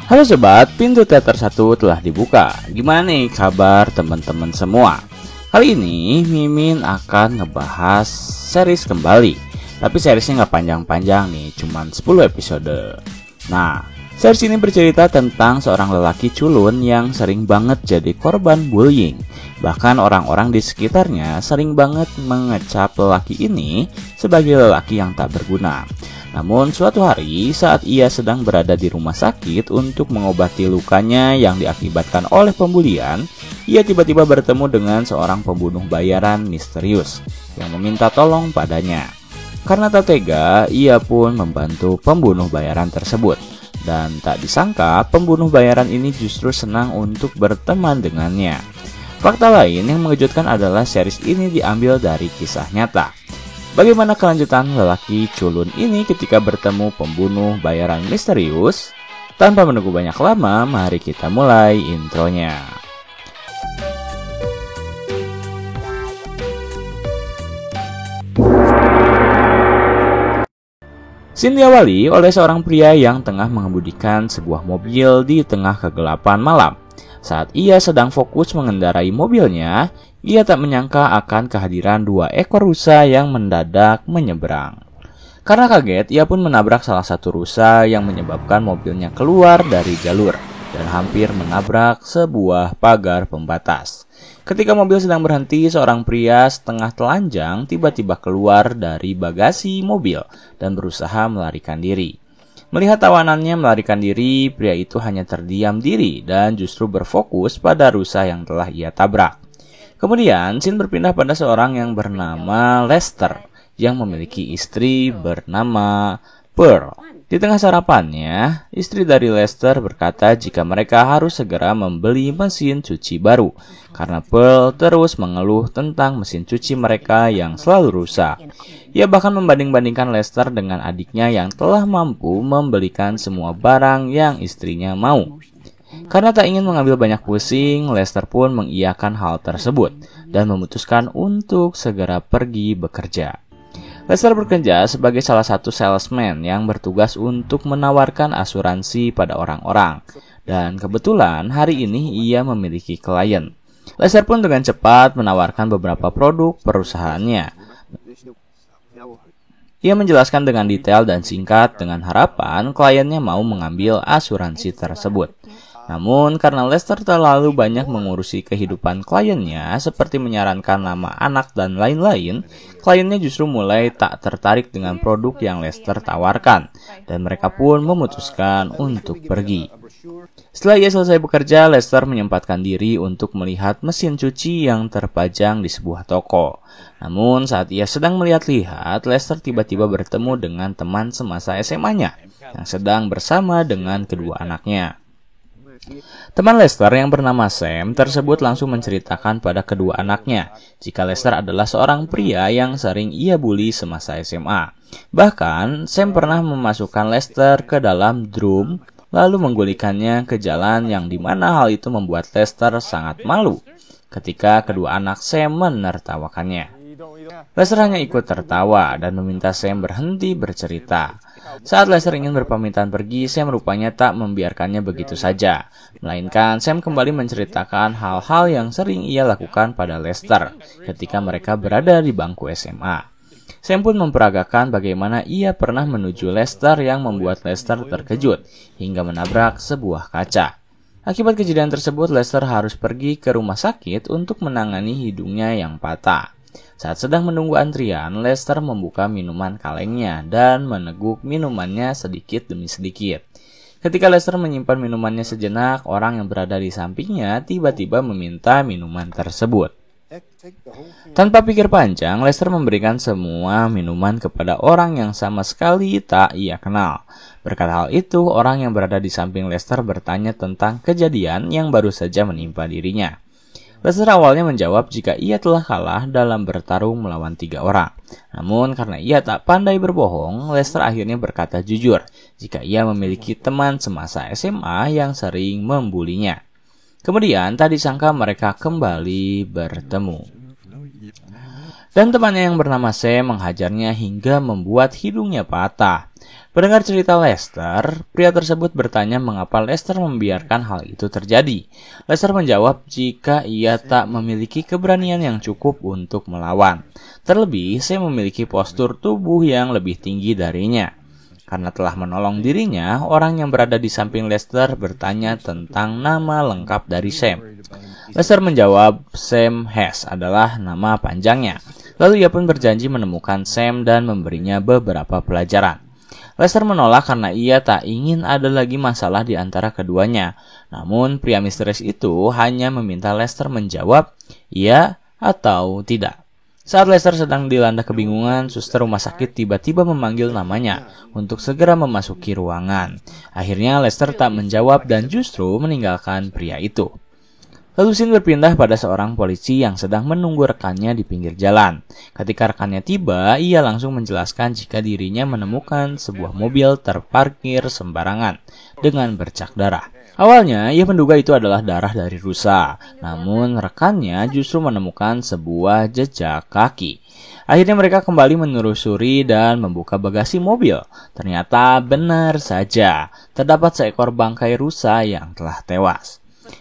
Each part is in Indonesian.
Halo sobat, pintu teater 1 telah dibuka. Gimana nih kabar teman-teman semua? Kali ini Mimin akan ngebahas series kembali. Tapi seriesnya nggak panjang-panjang nih, cuman 10 episode. Nah, series ini bercerita tentang seorang lelaki culun yang sering banget jadi korban bullying. Bahkan orang-orang di sekitarnya sering banget mengecap lelaki ini sebagai lelaki yang tak berguna. Namun suatu hari saat ia sedang berada di rumah sakit untuk mengobati lukanya yang diakibatkan oleh pembulian, ia tiba-tiba bertemu dengan seorang pembunuh bayaran misterius yang meminta tolong padanya. Karena tak tega, ia pun membantu pembunuh bayaran tersebut. Dan tak disangka pembunuh bayaran ini justru senang untuk berteman dengannya. Fakta lain yang mengejutkan adalah series ini diambil dari kisah nyata. Bagaimana kelanjutan lelaki culun ini ketika bertemu pembunuh bayaran misterius? Tanpa menunggu banyak lama, mari kita mulai intronya. Scene diawali oleh seorang pria yang tengah mengemudikan sebuah mobil di tengah kegelapan malam. Saat ia sedang fokus mengendarai mobilnya, ia tak menyangka akan kehadiran 2 ekor rusa yang mendadak menyeberang. Karena kaget, ia pun menabrak salah satu rusa yang menyebabkan mobilnya keluar dari jalur dan hampir menabrak sebuah pagar pembatas. Ketika mobil sedang berhenti, seorang pria setengah telanjang tiba-tiba keluar dari bagasi mobil dan berusaha melarikan diri. Melihat tawanannya melarikan diri, pria itu hanya terdiam diri dan justru berfokus pada rusa yang telah ia tabrak. Kemudian, scene berpindah pada seorang yang bernama Lester yang memiliki istri bernama Pearl. Di tengah sarapannya, istri dari Lester berkata jika mereka harus segera membeli mesin cuci baru karena Pearl terus mengeluh tentang mesin cuci mereka yang selalu rusak. Ia bahkan membanding-bandingkan Lester dengan adiknya yang telah mampu membelikan semua barang yang istrinya mau. Karena tak ingin mengambil banyak pusing, Lester pun mengiyakan hal tersebut dan memutuskan untuk segera pergi bekerja. Lester bekerja sebagai salah satu salesman yang bertugas untuk menawarkan asuransi pada orang-orang. Dan kebetulan hari ini ia memiliki klien. Lester pun dengan cepat menawarkan beberapa produk perusahaannya. Ia menjelaskan dengan detail dan singkat dengan harapan kliennya mau mengambil asuransi tersebut. Namun karena Lester terlalu banyak mengurusi kehidupan kliennya seperti menyarankan nama anak dan lain-lain, kliennya justru mulai tak tertarik dengan produk yang Lester tawarkan dan mereka pun memutuskan untuk pergi. Setelah ia selesai bekerja, Lester menyempatkan diri untuk melihat mesin cuci yang terpajang di sebuah toko. Namun saat ia sedang melihat-lihat, Lester tiba-tiba bertemu dengan teman semasa SMA-nya yang sedang bersama dengan kedua anaknya. Teman Lester yang bernama Sam tersebut langsung menceritakan pada kedua anaknya jika Lester adalah seorang pria yang sering ia bully semasa SMA. Bahkan Sam pernah memasukkan Lester ke dalam drum lalu menggulingkannya ke jalan yang dimana hal itu membuat Lester sangat malu ketika kedua anak Sam menertawakannya. Lester hanya ikut tertawa dan meminta Sam berhenti bercerita. Saat Lester ingin berpamitan pergi, Sam rupanya tak membiarkannya begitu saja. Melainkan Sam kembali menceritakan hal-hal yang sering ia lakukan pada Lester ketika mereka berada di bangku SMA. Sam pun memperagakan bagaimana ia pernah menuju Lester yang membuat Lester terkejut hingga menabrak sebuah kaca. Akibat kejadian tersebut, Lester harus pergi ke rumah sakit untuk menangani hidungnya yang patah. Saat sedang menunggu antrian, Lester membuka minuman kalengnya dan meneguk minumannya sedikit demi sedikit. Ketika Lester menyimpan minumannya sejenak, orang yang berada di sampingnya tiba-tiba meminta minuman tersebut. Tanpa pikir panjang, Lester memberikan semua minuman kepada orang yang sama sekali tak ia kenal. Berkat hal itu, orang yang berada di samping Lester bertanya tentang kejadian yang baru saja menimpa dirinya. Lester awalnya menjawab jika ia telah kalah dalam bertarung melawan 3 orang. Namun karena ia tak pandai berbohong, Lester akhirnya berkata jujur jika ia memiliki teman semasa SMA yang sering membulinya. Kemudian tak disangka mereka kembali bertemu. Dan temannya yang bernama Sam menghajarnya hingga membuat hidungnya patah. Mendengar cerita Lester, pria tersebut bertanya mengapa Lester membiarkan hal itu terjadi. Lester menjawab jika ia tak memiliki keberanian yang cukup untuk melawan. Terlebih, Sam memiliki postur tubuh yang lebih tinggi darinya. Karena telah menolong dirinya, orang yang berada di samping Lester bertanya tentang nama lengkap dari Sam. Lester menjawab Sam Hess adalah nama panjangnya. Lalu ia pun berjanji menemukan Sam dan memberinya beberapa pelajaran. Lester menolak karena ia tak ingin ada lagi masalah di antara keduanya. Namun, pria misterius itu hanya meminta Lester menjawab iya atau tidak. Saat Lester sedang dilanda kebingungan, suster rumah sakit tiba-tiba memanggil namanya untuk segera memasuki ruangan. Akhirnya Lester tak menjawab dan justru meninggalkan pria itu. Lalu scene berpindah pada seorang polisi yang sedang menunggu rekannya di pinggir jalan. Ketika rekannya tiba, ia langsung menjelaskan jika dirinya menemukan sebuah mobil terparkir sembarangan dengan bercak darah. Awalnya, ia menduga itu adalah darah dari rusa, namun rekannya justru menemukan sebuah jejak kaki. Akhirnya mereka kembali menelusuri dan membuka bagasi mobil. Ternyata benar saja, terdapat seekor bangkai rusa yang telah tewas.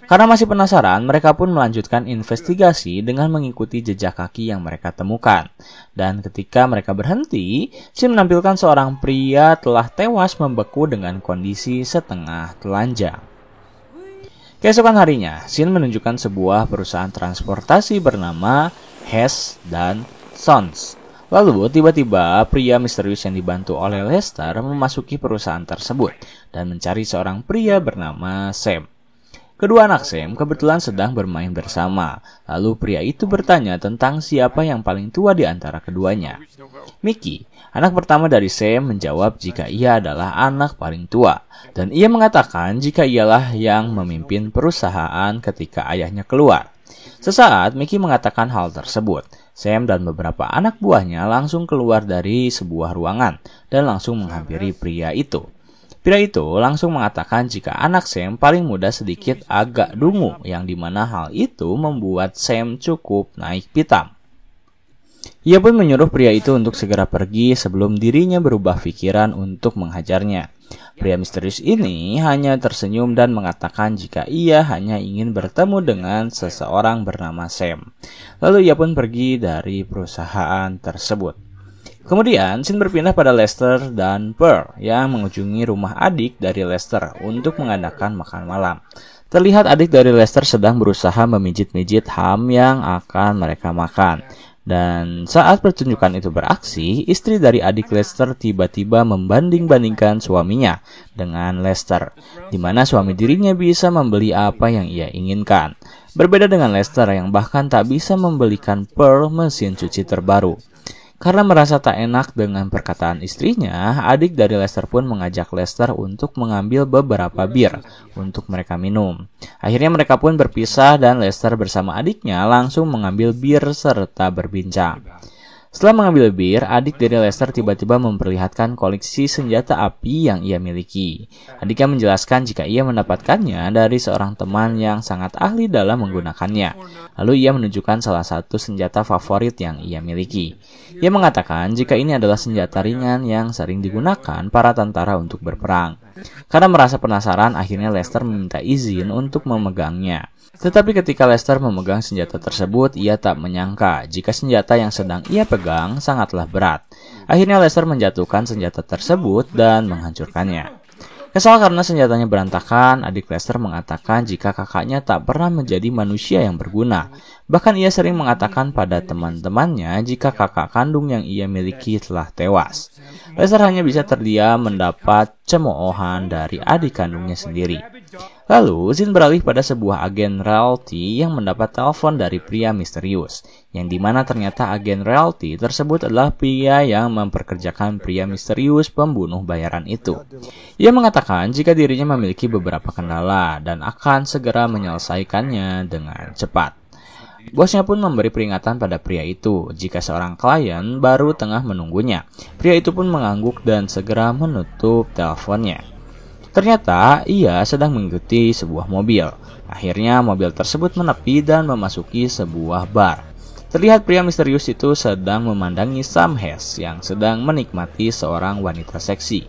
Karena masih penasaran, mereka pun melanjutkan investigasi dengan mengikuti jejak kaki yang mereka temukan. Dan ketika mereka berhenti, Sam menampilkan seorang pria telah tewas membeku dengan kondisi setengah telanjang. Keesokan harinya, Sin menunjukkan sebuah perusahaan transportasi bernama Hess dan Sons. Lalu, tiba-tiba pria misterius yang dibantu oleh Lester memasuki perusahaan tersebut dan mencari seorang pria bernama Sam. Kedua anak Sam kebetulan sedang bermain bersama. Lalu pria itu bertanya tentang siapa yang paling tua di antara keduanya. Mickey, anak pertama dari Sam, menjawab jika ia adalah anak paling tua. Dan ia mengatakan jika ialah yang memimpin perusahaan ketika ayahnya keluar. Sesaat Mickey mengatakan hal tersebut. Sam dan beberapa anak buahnya langsung keluar dari sebuah ruangan dan langsung menghampiri pria itu. Pria itu langsung mengatakan jika anak Sam paling muda sedikit agak dungu, yang dimana hal itu membuat Sam cukup naik pitam. Ia pun menyuruh pria itu untuk segera pergi sebelum dirinya berubah pikiran untuk menghajarnya. Pria misterius ini hanya tersenyum dan mengatakan jika ia hanya ingin bertemu dengan seseorang bernama Sam. Lalu ia pun pergi dari perusahaan tersebut. Kemudian, scene berpindah pada Lester dan Pearl yang mengunjungi rumah adik dari Lester untuk mengadakan makan malam. Terlihat adik dari Lester sedang berusaha memijit-mijit ham yang akan mereka makan. Dan saat pertunjukan itu beraksi, istri dari adik Lester tiba-tiba membanding-bandingkan suaminya dengan Lester, di mana suami dirinya bisa membeli apa yang ia inginkan. Berbeda dengan Lester yang bahkan tak bisa membelikan Pearl mesin cuci terbaru. Karena merasa tak enak dengan perkataan istrinya, adik dari Lester pun mengajak Lester untuk mengambil beberapa bir untuk mereka minum. Akhirnya mereka pun berpisah dan Lester bersama adiknya langsung mengambil bir serta berbincang. Setelah mengambil bir, adik dari Lester tiba-tiba memperlihatkan koleksi senjata api yang ia miliki. Adiknya menjelaskan jika ia mendapatkannya dari seorang teman yang sangat ahli dalam menggunakannya. Lalu ia menunjukkan salah satu senjata favorit yang ia miliki. Ia mengatakan jika ini adalah senjata ringan yang sering digunakan para tentara untuk berperang. Karena merasa penasaran, akhirnya Lester meminta izin untuk memegangnya. Tetapi ketika Lester memegang senjata tersebut, ia tak menyangka jika senjata yang sedang ia pegang sangatlah berat. Akhirnya Lester menjatuhkan senjata tersebut dan menghancurkannya. Kesal karena senjatanya berantakan, adik Lester mengatakan jika kakaknya tak pernah menjadi manusia yang berguna. Bahkan ia sering mengatakan pada teman-temannya jika kakak kandung yang ia miliki telah tewas. Lester hanya bisa terdiam mendapat cemoohan dari adik kandungnya sendiri. Lalu, Zin beralih pada sebuah agen realty yang mendapat telepon dari pria misterius, yang dimana ternyata agen realty tersebut adalah pria yang memperkerjakan pria misterius pembunuh bayaran itu. Ia mengatakan jika dirinya memiliki beberapa kendala dan akan segera menyelesaikannya dengan cepat. Bosnya pun memberi peringatan pada pria itu jika seorang klien baru tengah menunggunya. Pria itu pun mengangguk dan segera menutup teleponnya. Ternyata ia sedang mengikuti sebuah mobil. Akhirnya mobil tersebut menepi dan memasuki sebuah bar. Terlihat pria misterius itu sedang memandangi Sam Hess yang sedang menikmati seorang wanita seksi.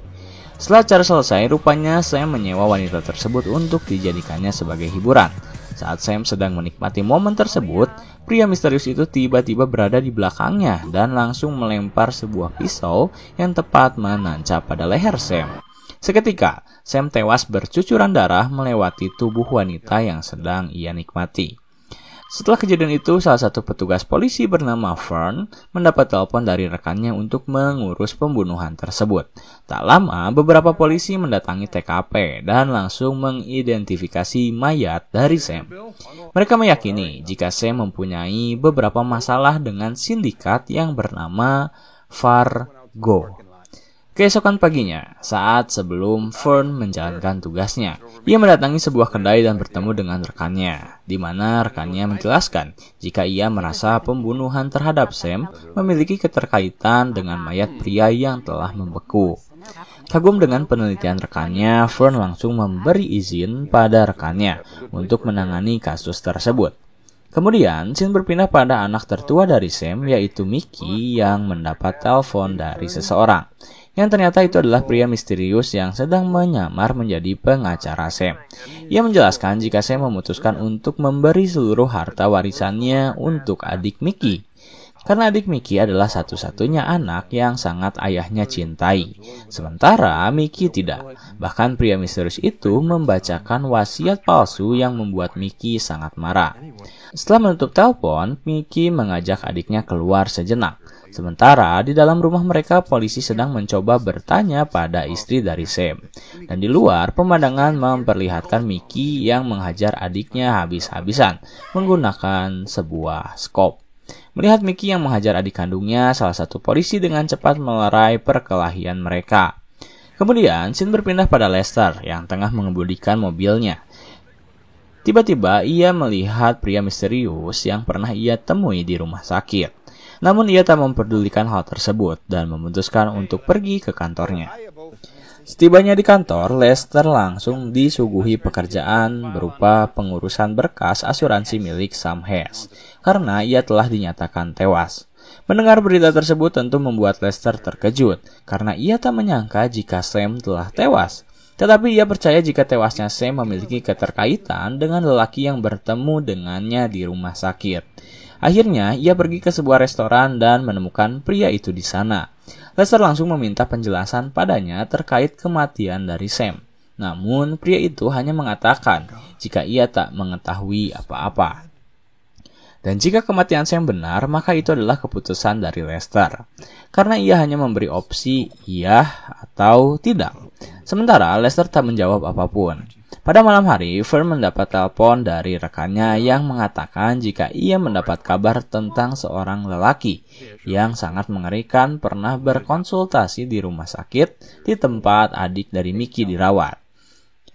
Setelah acara selesai, rupanya Sam menyewa wanita tersebut untuk dijadikannya sebagai hiburan. Saat Sam sedang menikmati momen tersebut, pria misterius itu tiba-tiba berada di belakangnya dan langsung melempar sebuah pisau yang tepat menancap pada leher Sam. Seketika, Sam tewas bercucuran darah melewati tubuh wanita yang sedang ia nikmati. Setelah kejadian itu, salah satu petugas polisi bernama Fern mendapat telepon dari rekannya untuk mengurus pembunuhan tersebut. Tak lama, beberapa polisi mendatangi TKP dan langsung mengidentifikasi mayat dari Sam. Mereka meyakini jika Sam mempunyai beberapa masalah dengan sindikat yang bernama Fargo. Keesokan paginya, saat sebelum Fern menjalankan tugasnya, ia mendatangi sebuah kedai dan bertemu dengan rekannya, di mana rekannya menjelaskan jika ia merasa pembunuhan terhadap Sam memiliki keterkaitan dengan mayat pria yang telah membeku. Kagum dengan penelitian rekannya, Fern langsung memberi izin pada rekannya untuk menangani kasus tersebut. Kemudian, scene berpindah pada anak tertua dari Sam, yaitu Mickey, yang mendapat telepon dari seseorang. Yang ternyata itu adalah pria misterius yang sedang menyamar menjadi pengacara Sam. Ia menjelaskan jika Sam memutuskan untuk memberi seluruh harta warisannya untuk adik Mickey. Karena adik Mickey adalah satu-satunya anak yang sangat ayahnya cintai. Sementara Mickey tidak. Bahkan pria misterius itu membacakan wasiat palsu yang membuat Mickey sangat marah. Setelah menutup telepon, Mickey mengajak adiknya keluar sejenak. Sementara di dalam rumah mereka, polisi sedang mencoba bertanya pada istri dari Sam. Dan di luar, pemandangan memperlihatkan Mickey yang menghajar adiknya habis-habisan menggunakan sebuah skop. Melihat Mickey yang menghajar adik kandungnya, salah satu polisi dengan cepat melerai perkelahian mereka. Kemudian, scene berpindah pada Lester yang tengah mengemudikan mobilnya. Tiba-tiba, ia melihat pria misterius yang pernah ia temui di rumah sakit. Namun ia tak memperdulikan hal tersebut dan memutuskan untuk pergi ke kantornya. Setibanya di kantor, Lester langsung disuguhi pekerjaan berupa pengurusan berkas asuransi milik Sam Hess karena ia telah dinyatakan tewas. Mendengar berita tersebut tentu membuat Lester terkejut karena ia tak menyangka jika Sam telah tewas. Tetapi ia percaya jika tewasnya Sam memiliki keterkaitan dengan lelaki yang bertemu dengannya di rumah sakit. Akhirnya, ia pergi ke sebuah restoran dan menemukan pria itu di sana. Lester langsung meminta penjelasan padanya terkait kematian dari Sam. Namun, pria itu hanya mengatakan jika ia tak mengetahui apa-apa. Dan jika kematian Sam benar, maka itu adalah keputusan dari Lester. Karena ia hanya memberi opsi iya atau tidak. Sementara Lester tak menjawab apapun. Pada malam hari, Fern mendapat telepon dari rekannya yang mengatakan jika ia mendapat kabar tentang seorang lelaki yang sangat mengerikan pernah berkonsultasi di rumah sakit di tempat adik dari Mickey dirawat.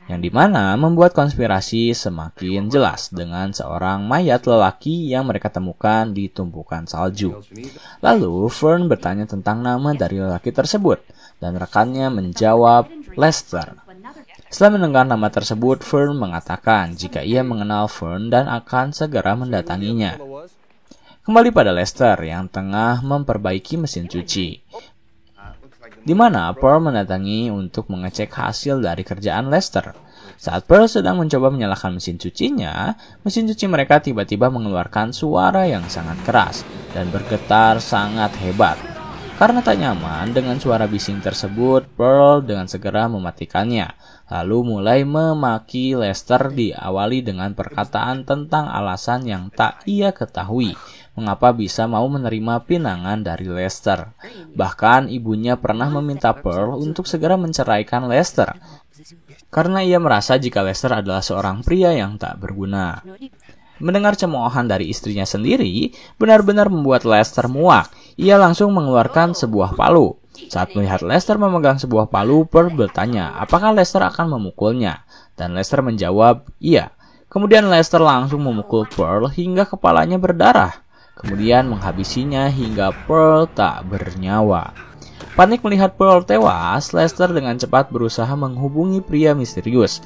Yang dimana membuat konspirasi semakin jelas dengan seorang mayat lelaki yang mereka temukan di tumpukan salju. Lalu, Fern bertanya tentang nama dari lelaki tersebut dan rekannya menjawab Lester. Setelah mendengar nama tersebut, Fern mengatakan jika ia mengenal Fern dan akan segera mendatanginya. Kembali pada Lester yang tengah memperbaiki mesin cuci, di mana Pearl mendatangi untuk mengecek hasil dari kerjaan Lester. Saat Pearl sedang mencoba menyalakan mesin cucinya, mesin cuci mereka tiba-tiba mengeluarkan suara yang sangat keras dan bergetar sangat hebat. Karena tak nyaman dengan suara bising tersebut, Pearl dengan segera mematikannya, lalu mulai memaki Lester, diawali dengan perkataan tentang alasan yang tak ia ketahui mengapa bisa mau menerima pinangan dari Lester. Bahkan ibunya pernah meminta Pearl untuk segera menceraikan Lester, karena ia merasa jika Lester adalah seorang pria yang tak berguna. Mendengar cemoohan dari istrinya sendiri, benar-benar membuat Lester muak. Ia langsung mengeluarkan sebuah palu. Saat melihat Lester memegang sebuah palu, Pearl bertanya apakah Lester akan memukulnya. Dan Lester menjawab, iya. Kemudian Lester langsung memukul Pearl hingga kepalanya berdarah. Kemudian menghabisinya hingga Pearl tak bernyawa. Panik melihat Pearl tewas, Lester dengan cepat berusaha menghubungi pria misterius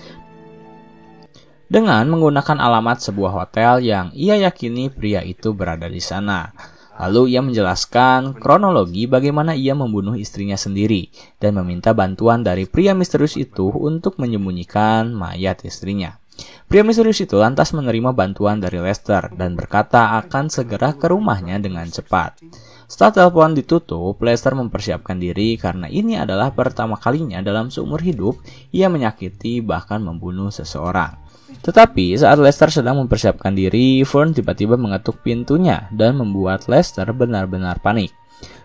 dengan menggunakan alamat sebuah hotel yang ia yakini pria itu berada di sana. Lalu ia menjelaskan kronologi bagaimana ia membunuh istrinya sendiri dan meminta bantuan dari pria misterius itu untuk menyembunyikan mayat istrinya. Pria misterius itu lantas menerima bantuan dari Lester dan berkata akan segera ke rumahnya dengan cepat. Setelah telepon ditutup, Lester mempersiapkan diri karena ini adalah pertama kalinya dalam seumur hidup ia menyakiti bahkan membunuh seseorang. Tetapi saat Lester sedang mempersiapkan diri, Fern tiba-tiba mengetuk pintunya dan membuat Lester benar-benar panik.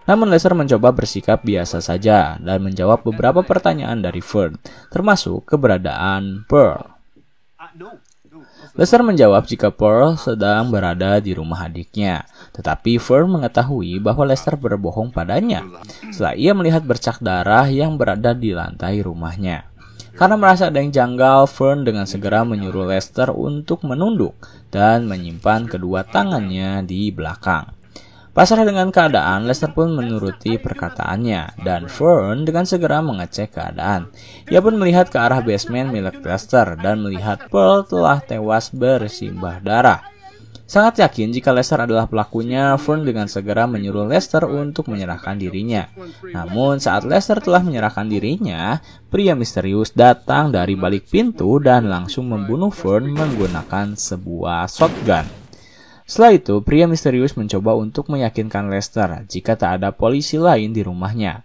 Namun Lester mencoba bersikap biasa saja dan menjawab beberapa pertanyaan dari Fern, termasuk keberadaan Pearl. Lester menjawab jika Pearl sedang berada di rumah adiknya, tetapi Fern mengetahui bahwa Lester berbohong padanya setelah ia melihat bercak darah yang berada di lantai rumahnya. Karena merasa ada yang janggal, Fern dengan segera menyuruh Lester untuk menunduk dan menyimpan kedua tangannya di belakang. Pasrah dengan keadaan, Lester pun menuruti perkataannya, dan Fern dengan segera mengecek keadaan. Ia pun melihat ke arah basement milik Lester dan melihat Pearl telah tewas bersimbah darah. Sangat yakin jika Lester adalah pelakunya, Fern dengan segera menyuruh Lester untuk menyerahkan dirinya. Namun saat Lester telah menyerahkan dirinya, pria misterius datang dari balik pintu dan langsung membunuh Fern menggunakan sebuah shotgun. Setelah itu, pria misterius mencoba untuk meyakinkan Lester jika tak ada polisi lain di rumahnya.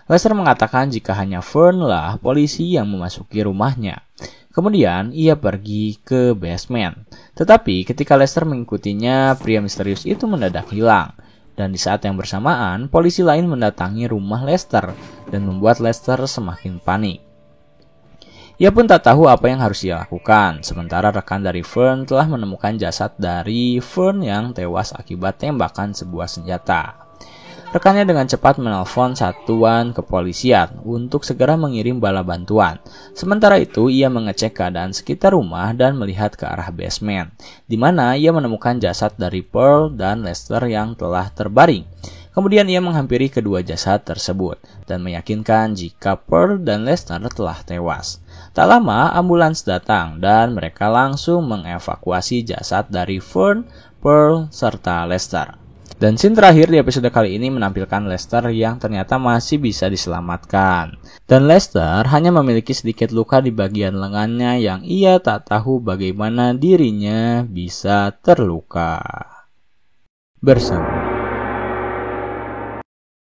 Lester mengatakan jika hanya Fern lah polisi yang memasuki rumahnya. Kemudian ia pergi ke basement. Tetapi ketika Lester mengikutinya, pria misterius itu mendadak hilang. Dan di saat yang bersamaan, polisi lain mendatangi rumah Lester dan membuat Lester semakin panik. Ia pun tak tahu apa yang harus ia lakukan, sementara rekan dari Fern telah menemukan jasad dari Fern yang tewas akibat tembakan sebuah senjata. Rekannya dengan cepat menelpon satuan kepolisian untuk segera mengirim bala bantuan. Sementara itu, ia mengecek keadaan sekitar rumah dan melihat ke arah basement, di mana ia menemukan jasad dari Pearl dan Lester yang telah terbaring. Kemudian ia menghampiri kedua jasad tersebut dan meyakinkan jika Pearl dan Lester telah tewas. Tak lama, ambulans datang dan mereka langsung mengevakuasi jasad dari Fern, Pearl, serta Lester. Dan scene terakhir di episode kali ini menampilkan Lester yang ternyata masih bisa diselamatkan. Dan Lester hanya memiliki sedikit luka di bagian lengannya yang ia tak tahu bagaimana dirinya bisa terluka. Bersama